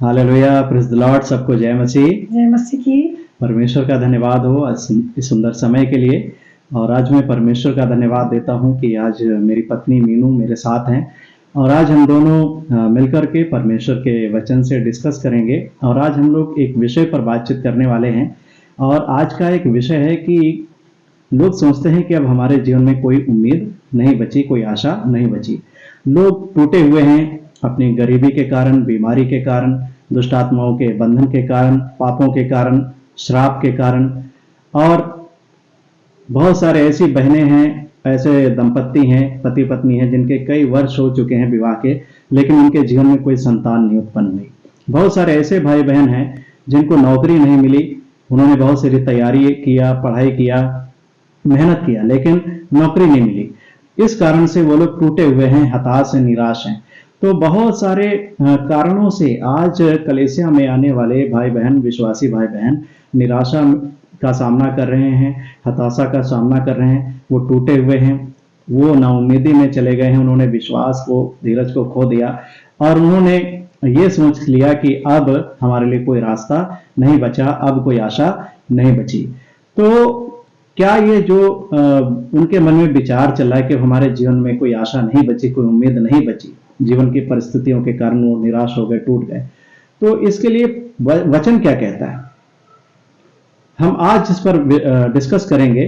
Hallelujah, praise the Lord. सबको जय मसीह। जय मसीह की। परमेश्वर का धन्यवाद हो आज इस सुंदर समय के लिए। और आज मैं परमेश्वर का धन्यवाद देता हूं कि आज मेरी पत्नी मीनू मेरे साथ हैं और आज हम दोनों मिलकर के परमेश्वर के वचन से डिस्कस करेंगे। और आज हम लोग एक विषय पर बातचीत करने वाले हैं और आज का एक विषय है कि लोग सोचते हैं कि अब हमारे जीवन में कोई उम्मीद नहीं बची, कोई आशा नहीं बची। लोग टूटे हुए हैं अपनी गरीबी के कारण, बीमारी के कारण, दुष्ट आत्माओं के बंधन के कारण, पापों के कारण, श्राप के कारण। और बहुत सारे ऐसी बहनें हैं, ऐसे दंपत्ति हैं, पति पत्नी हैं जिनके कई वर्ष हो चुके हैं विवाह के, लेकिन उनके जीवन में कोई संतान नहीं उत्पन्न हुई। बहुत सारे ऐसे भाई बहन हैं जिनको नौकरी नहीं मिली, उन्होंने बहुत सारी तैयारी किया, पढ़ाई किया, मेहनत किया, लेकिन नौकरी नहीं मिली। इस कारण से वो लोग टूटे हुए हैं, हताश हैं, निराश हैं। तो बहुत सारे कारणों से आज कलीसिया में आने वाले भाई बहन, विश्वासी भाई बहन निराशा का सामना कर रहे हैं, हताशा का सामना कर रहे हैं। वो टूटे हुए हैं, वो नाउम्मीदी में चले गए हैं, उन्होंने विश्वास को, धीरज को खो दिया और उन्होंने ये सोच लिया कि अब हमारे लिए कोई रास्ता नहीं बचा, अब कोई आशा नहीं बची। तो क्या ये जो उनके मन में विचार चल रहा है कि हमारे जीवन में कोई आशा नहीं बची, कोई उम्मीद नहीं बची, जीवन की परिस्थितियों के कारण वो निराश हो गए, टूट गए, तो इसके लिए वचन क्या कहता है, हम आज इस पर डिस्कस करेंगे।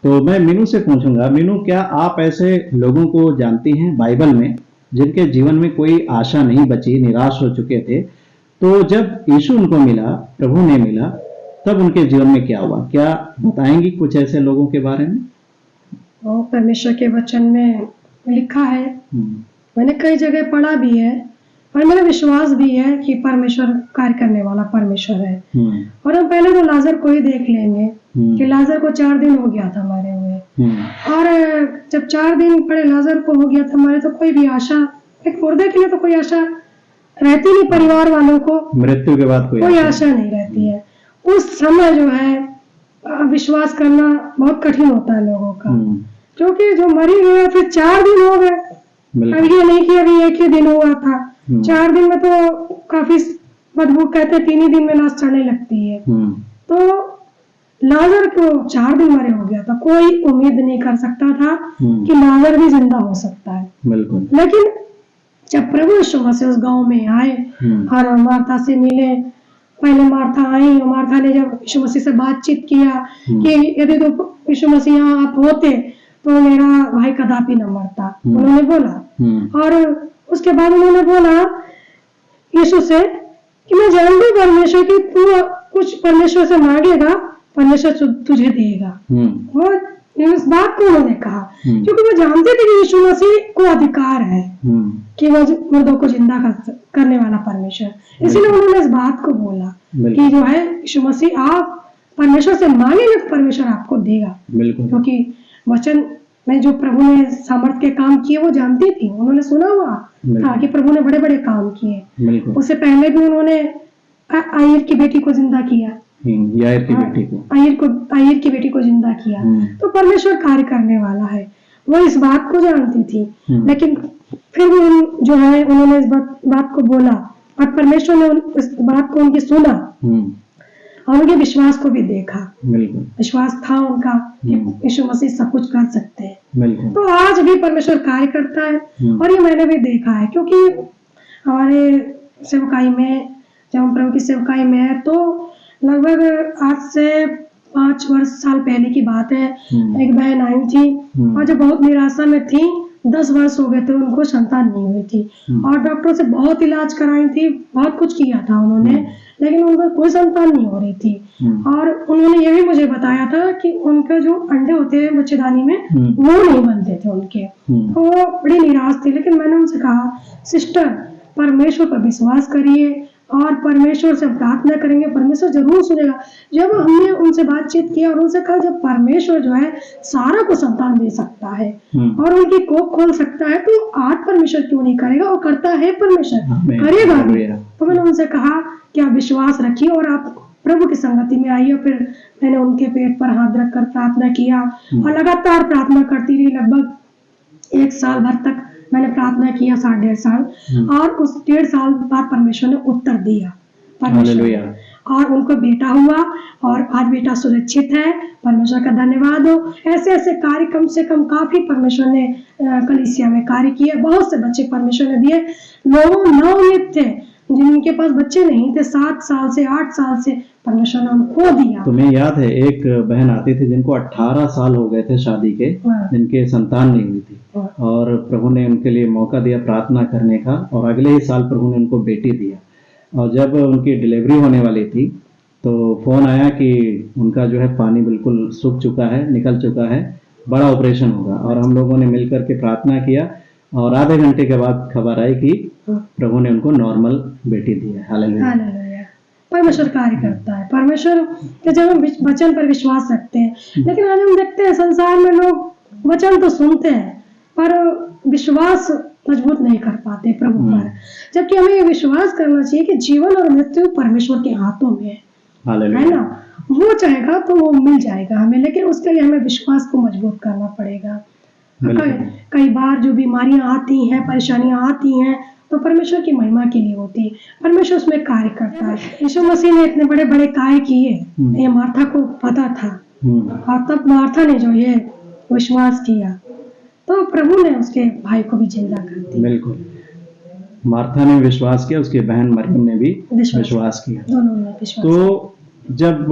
तो मैं मीनू से पूछूंगा, मीनू क्या आप ऐसे लोगों को जानती हैं बाइबल में जिनके जीवन में कोई आशा नहीं बची, निराश हो चुके थे, तो जब यीशु उनको मिला, प्रभु ने मिला, तब उनके जीवन में क्या हुआ? क्या बताएंगी कुछ ऐसे लोगों के बारे में? परमेश्वर के वचन में लिखा है, मैंने कई जगह पढ़ा भी है और मेरा विश्वास भी है कि परमेश्वर कार्य करने वाला परमेश्वर है। और हम पहले तो लाजर को ही देख लेंगे कि लाजर को 4 दिन हो गया था मरे हुए। और जब 4 दिन पड़े लाजर को हो गया था मरे, तो कोई भी आशा, एक मुर्दे के लिए तो कोई आशा रहती नहीं, परिवार वालों को मृत्यु के बाद कोई आशा नहीं रहती है। उस समय जो है विश्वास करना बहुत कठिन होता है लोगों का, क्योंकि जो मरी गए फिर 4 दिन हो गए। अब ये नहीं कि अभी 1 ही दिन हुआ था, 4 दिन में तो काफी बदबू, कहते 3 ही दिन में लाश चढ़ने लगती है। तो लाजर को 4 दिन मरे हो गया था, कोई उम्मीद नहीं कर सकता था कि लाजर भी जिंदा हो सकता है। लेकिन जब प्रभु यीशु मसीह उस गांव में आए और मार्था से मिले, पहले मार्था आई और मार्था ने जब यीशु मसीह से बातचीत किया कि यदि तो यीशु मसीह यहाँ आप होते तो मेरा भाई कदापि न मरता, उन्होंने बोला। और उसके बाद उन्होंने बोला यीशु से कि मैं जानती हूँ परमेश्वर की, तू कुछ परमेश्वर से मांगेगा, परमेश्वर तुझे देगा। और इस बात को उन्होंने कहा क्योंकि वो जानते थे कि यीशु मसीह को अधिकार है कि वो मुर्दों को जिंदा करने वाला परमेश्वर, इसीलिए उन्होंने इस बात को बोला कि जो है यीशु मसीह, आप परमेश्वर से मांगेंगे तो परमेश्वर आपको देगा। क्योंकि वचन में जो प्रभु ने सामर्थ के काम किए वो जानती थी, उन्होंने सुना हुआ था कि प्रभु ने बड़े बड़े काम किए। उससे पहले भी उन्होंने आयर की बेटी को जिंदा किया, आयर की बेटी को जिंदा किया। तो परमेश्वर कार्य करने वाला है, वो इस बात को जानती थी। लेकिन फिर भी जो है उन्होंने इस बात को बोला और परमेश्वर ने इस बात को उनकी सुना और उनके विश्वास को भी देखा। विश्वास था उनका कि यीशु मसीह सब कुछ कर सकते हैं। तो आज भी परमेश्वर कार्य करता है और ये मैंने भी देखा है, क्योंकि हमारे सेवकाई में, जब हम प्रभु की सेवकाई में है, तो लगभग आज से 5 साल पहले की बात है। एक बहन आई थी और जो बहुत निराशा में थी, 10 वर्ष हो गए थे उनको संतान नहीं हुई थी और डॉक्टरों से बहुत इलाज कराई थी, बहुत कुछ किया था उन्होंने, लेकिन उनको कोई संतान नहीं हो रही थी। और उन्होंने ये भी मुझे बताया था कि उनके जो अंडे होते हैं बच्चेदानी में, वो नहीं बनते थे उनके। तो वो बड़ी निराश थी। लेकिन मैंने उनसे कहा, सिस्टर परमेश्वर पर विश्वास करिए और परमेश्वर से प्रार्थना करेंगे, परमेश्वर जरूर सुनेगा। जब हमने उनसे बातचीत किया और उनसे कहा जब परमेश्वर जो है सारा को संतान दे सकता है और उनकी कोख खोल सकता है, तो आज परमेश्वर क्यों नहीं करेगा, और करता है परमेश्वर, करेगा भी। तो मैंने उनसे कहा कि आप विश्वास रखिए और आप प्रभु की संगति में आइए। फिर मैंने उनके पेट पर हाथ रखकर प्रार्थना किया और लगातार प्रार्थना करती रही। लगभग 1 साल भर तक मैंने प्रार्थना किया 1.5 साल, और उस 1.5 साल बाद परमेश्वर ने उत्तर दिया। हालेलुया। और उनको बेटा हुआ, और आज बेटा सुरक्षित है। परमेश्वर का धन्यवाद हो। ऐसे ऐसे कार्य कम से कम काफी परमेश्वर ने कलीसिया में कार्य किए। बहुत से बच्चे परमेश्वर ने दिए। लोग नवनीत थे जिनके पास बच्चे नहीं थे, 7 साल से 8 साल से परमेश्वर ने उनको दिया। तुम्हें याद है एक बहन आती थी जिनको 18 साल हो गए थे शादी के, जिनके संतान नहीं हुई थी, और प्रभु ने उनके लिए मौका दिया प्रार्थना करने का, और अगले ही साल प्रभु ने उनको बेटी दिया। और जब उनकी डिलीवरी होने वाली थी तो फोन आया कि उनका जो है पानी बिल्कुल सूख चुका है, निकल चुका है, बड़ा ऑपरेशन होगा। और हम लोगों ने मिलकर के प्रार्थना किया, और आधे घंटे के बाद खबर आई कि प्रभु ने उनको नॉर्मल बेटी दी है। हालेलुया। परमेश्वर कार्य करता है। परमेश्वर के जब हम वचन पर विश्वास रखते हैं, लेकिन आज हम देखते हैं संसार में लोग वचन तो सुनते हैं पर विश्वास मजबूत नहीं कर पाते प्रभु पर। जबकि हमें ये विश्वास करना चाहिए कि जीवन और मृत्यु परमेश्वर के हाथों में है ना। वो चाहेगा तो वो मिल जाएगा हमें, लेकिन उसके लिए हमें विश्वास को मजबूत करना पड़ेगा। कई बार जो बीमारियां आती हैं, परेशानियां आती हैं, तो परमेश्वर की महिमा के लिए होती है। परमेश्वर उसमें कार्य करता है। यीशु मसीह ने इतने बड़े बड़े कार्य किए, ये मार्था को पता था, और तब मार्था ने जो ये विश्वास किया तो प्रभु ने उसके भाई को भी जिंदा कर दिया। बिल्कुल, मार्था ने विश्वास किया, उसकी बहन मरियम ने भी विश्वास किया, दोनों ने विश्वास। तो जब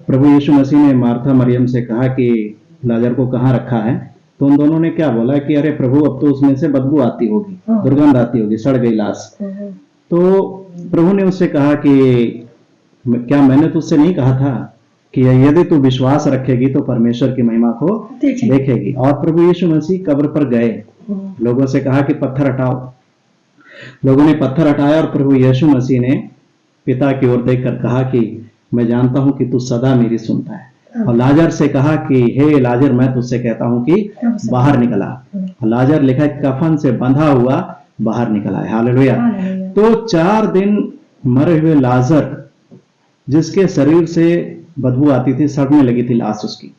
प्रभु यीशु मसीह ने मार्था मरियम से कहा कि लाजर को कहाँ रखा है, तो उन दोनों ने क्या बोला कि अरे प्रभु, अब तो उसमें से बदबू आती होगी, दुर्गंध आती होगी, सड़ गई लाश। तो प्रभु ने उससे कहा कि क्या मैंने तुझसे नहीं कहा था कि यदि तू विश्वास रखेगी तो परमेश्वर की महिमा को देखेगी। और प्रभु यीशु मसीह कब्र पर गए, लोगों से कहा कि पत्थर हटाओ। लोगों ने पत्थर हटाया, और प्रभु यीशु मसीह ने पिता की ओर देखकर कहा कि मैं जानता हूं कि तू सदा मेरी सुनता है। और लाजर से कहा कि हे लाजर, मैं तुझसे कहता हूं कि बाहर निकला। लाजर लिखा है कफन से बंधा हुआ बाहर निकला है। हालेलुया। तो 4 दिन मरे हुए लाजर, जिसके शरीर से बदबू आती थी, सड़ने लगी थी लाश उसकी,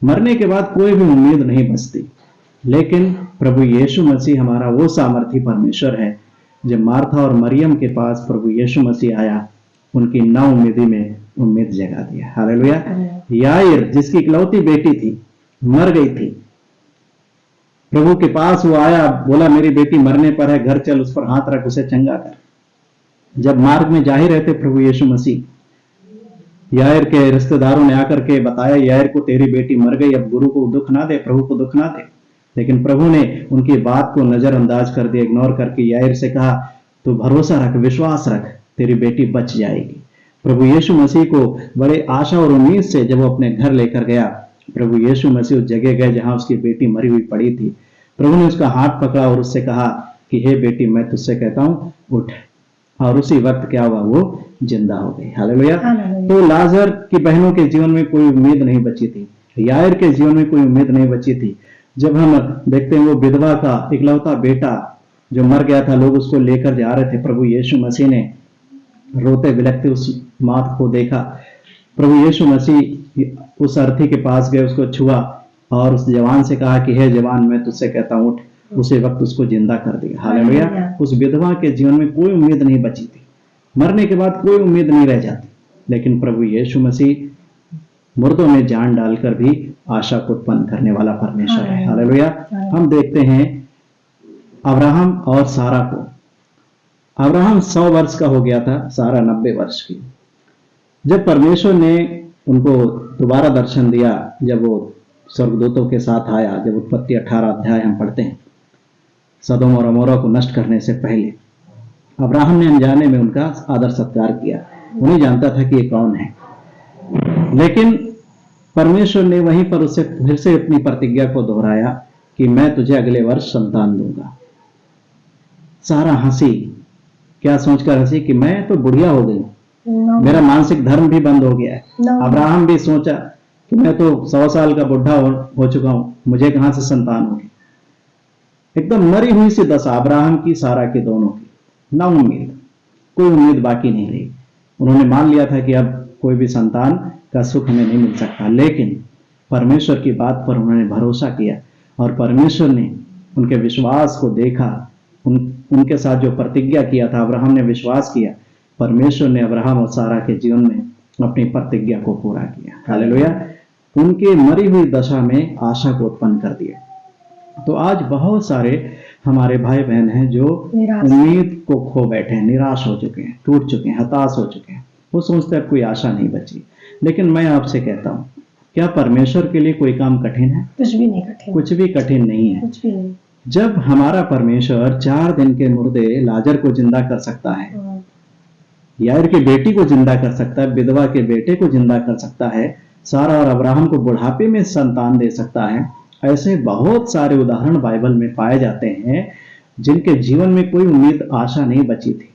मरने के बाद कोई भी उम्मीद नहीं बचती। लेकिन प्रभु यीशु मसीह हमारा वो सामर्थी परमेश्वर है। जब मार्था और मरियम के पास प्रभु यीशु मसीह आया, उनकी नाउम्मीदी में उम्मीद जगा दिया। हालेलुया। याईर, जिसकी इकलौती बेटी थी, मर गई थी, प्रभु के पास वो आया, बोला मेरी बेटी मरने पर है, घर चल, उस पर हाथ रख, उसे चंगा कर। जब मार्ग में जा ही रहे थे प्रभु यीशु मसीह, याईर के रिश्तेदारों ने आकर के बताया, याईर को तेरी बेटी मर गई, अब गुरु को दुख ना दे, प्रभु को दुख ना दे। लेकिन प्रभु ने उनकी बात को नजरअंदाज कर दिया, इग्नोर करके याईर से कहा, तू भरोसा रख, विश्वास रख, तेरी बेटी बच जाएगी। प्रभु यीशु मसीह को बड़े आशा और उम्मीद से जब वो अपने घर लेकर गया, प्रभु यीशु मसीह उस जगह गए जहां उसकी बेटी मरी हुई पड़ी थी। प्रभु ने उसका हाथ पकड़ा और उससे कहा कि हे बेटी, मैं तुझसे कहता हूं, उठ। और उसी वक्त क्या हुआ, वो जिंदा हो गई। हालेलुया। तो लाजर की बहनों के जीवन में कोई उम्मीद नहीं बची थी, याईर के जीवन में कोई उम्मीद नहीं बची थी। जब हम देखते हैं वो विधवा का इकलौता बेटा जो मर गया था, लोग उसको लेकर जा रहे थे, प्रभु यीशु मसीह ने रोते बिलखते उस मां को देखा। प्रभु यीशु मसीह उस अर्थी के पास गए, उसको छुआ और उस जवान से कहा कि हे जवान, मैं तुझसे कहता हूं, उठ। उसी वक्त उसको जिंदा कर दिया। हालेलुया। उस विधवा के जीवन में कोई उम्मीद नहीं बची थी, मरने के बाद कोई उम्मीद नहीं रह जाती, लेकिन प्रभु यीशु मसीह मुर्दों में जान डालकर भी आशा को उत्पन्न करने वाला परमेश्वर है। हालेलुया। हम देखते हैं अब्राहम और सारा को। अब्राहम 100 वर्ष का हो गया था, सारा 90 वर्ष की। जब परमेश्वर ने उनको दोबारा दर्शन दिया, जब वो स्वर्गदूतों के साथ आया, जब उत्पत्ति 18 अध्याय हम पढ़ते हैं, सदोम और अमोरा को नष्ट करने से पहले अब्राहम ने अनजाने में उनका आदर सत्कार किया। उन्हें जानता था कि ये कौन है, लेकिन परमेश्वर ने वहीं पर उससे फिर से अपनी प्रतिज्ञा को दोहराया कि मैं तुझे अगले वर्ष संतान दूंगा। सारा हंसी, क्या सोचकर हंसी कि मैं तो बुढ़िया हो गई, मेरा मानसिक धर्म भी बंद हो गया है। अब्राहम भी सोचा कि मैं तो 100 साल का बुढ़ा हो चुका हूं, मुझे कहां से संतान होगी। एकदम मरी हुई सी दशा अब्राहम की, सारा की, दोनों की, ना उम्मीद, कोई उम्मीद बाकी नहीं रही। उन्होंने मान लिया था कि अब कोई भी संतान का सुख हमें नहीं मिल सकता, लेकिन परमेश्वर की बात पर उन्होंने भरोसा किया और परमेश्वर ने उनके विश्वास को देखा, उनके साथ जो प्रतिज्ञा किया था, अब्राहम ने विश्वास किया, परमेश्वर ने अब्राहम और सारा के जीवन में अपनी प्रतिज्ञा को पूरा किया। हालेलुया। उनके मरी हुई दशा में आशा को उत्पन्न कर दिया। तो आज बहुत सारे हमारे भाई बहन हैं जो उम्मीद को खो बैठे हैं, निराश हो चुके हैं, टूट चुके हैं, हताश हो चुके हैं। वो सोचते हैं कोई आशा नहीं बची। लेकिन मैं आपसे कहता हूँ, क्या परमेश्वर के लिए कोई काम कठिन है? कुछ भी नहीं कठिन, कुछ भी कठिन नहीं है। कुछ भी नहीं। जब हमारा परमेश्वर 4 दिन के मुर्दे लाजर को जिंदा कर सकता है, यायर की बेटी को जिंदा कर सकता है, विधवा के बेटे को जिंदा कर सकता है, सारा और अब्राहम को बुढ़ापे में संतान दे सकता है, ऐसे बहुत सारे उदाहरण बाइबल में पाए जाते हैं जिनके जीवन में कोई उम्मीद, आशा नहीं बची थी।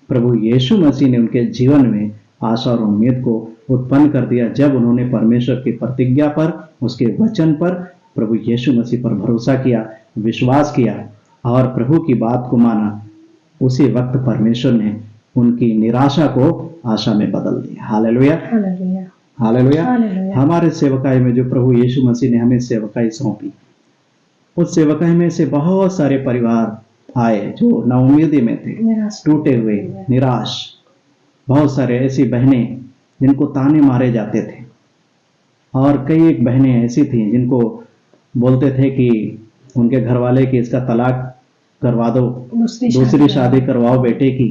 प्रभु यीशु मसीह ने उनके जीवन में आशा और उम्मीद को उत्पन्न कर दिया जब उन्होंने परमेश्वर की प्रतिज्ञा पर, उसके वचन पर, प्रभु यीशु मसीह पर भरोसा किया, विश्वास किया और प्रभु की बात को माना। उसी वक्त परमेश्वर ने उनकी निराशा को आशा में बदल दिया। Hallelujah, hallelujah, hallelujah. हमारे सेवकाई में जो प्रभु यीशु मसीह ने हमें सेवकाई सौंपी, उस सेवकाई में से बहुत सारे परिवार आए जो नाउम्मीदी में थे, टूटे हुए, निराश। बहुत सारे ऐसी बहनें जिनको ताने मारे जाते थे, और कई एक बहनें ऐसी थीं जिनको बोलते थे कि उनके घर वाले कि इसका तलाक करवा दो, दूसरी शादी करवाओ बेटे की,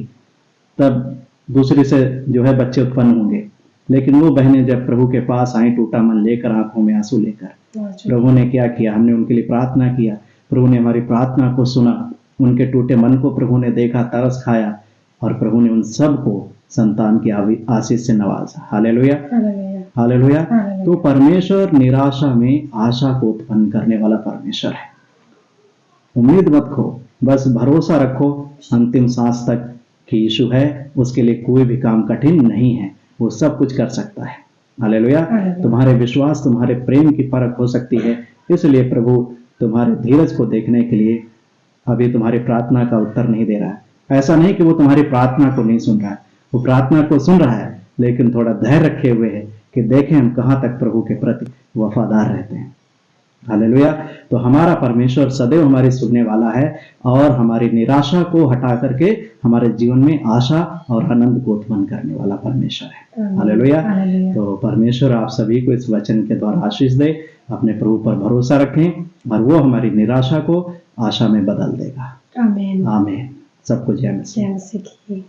तब दूसरी से जो है बच्चे उत्पन्न होंगे। लेकिन वो बहनें जब प्रभु के पास आई, टूटा मन लेकर, आंखों में आंसू लेकर, प्रभु ने क्या किया? हमने उनके लिए प्रार्थना किया, प्रभु ने हमारी प्रार्थना को सुना, उनके टूटे मन को प्रभु ने देखा, तरस खाया, और प्रभु ने उन सबको संतान की आशीष से नवाजा। Hallelujah, hallelujah. तो परमेश्वर निराशा में आशा को उत्पन्न करने वाला परमेश्वर है। उम्मीद मत खो, बस भरोसा रखो अंतिम सांस तक कि यीशु है, उसके लिए कोई भी काम कठिन नहीं है, वो सब कुछ कर सकता है। हालेलुया। तुम्हारे विश्वास, तुम्हारे प्रेम की परख हो सकती है, इसलिए प्रभु तुम्हारे धीरज को देखने के लिए अभी तुम्हारी प्रार्थना का उत्तर नहीं दे रहा है। ऐसा नहीं कि वो तुम्हारी प्रार्थना को नहीं सुन रहा है, वो प्रार्थना को सुन रहा है, लेकिन थोड़ा धैर्य रखे हुए है कि देखें हम कहां तक प्रभु के प्रति वफादार रहते हैं। हालेलुया। तो हमारा परमेश्वर सदैव हमारी सुनने वाला है और हमारी निराशा को हटा करके हमारे जीवन में आशा और आनंद को उत्पन्न करने वाला परमेश्वर है। हालेलुया। तो परमेश्वर आप सभी को इस वचन के द्वारा आशीष दे। अपने प्रभु पर भरोसा रखें और वो हमारी निराशा को आशा में बदल देगा। आमीन, आमीन। सबको जय मसीह। जय मसीह की।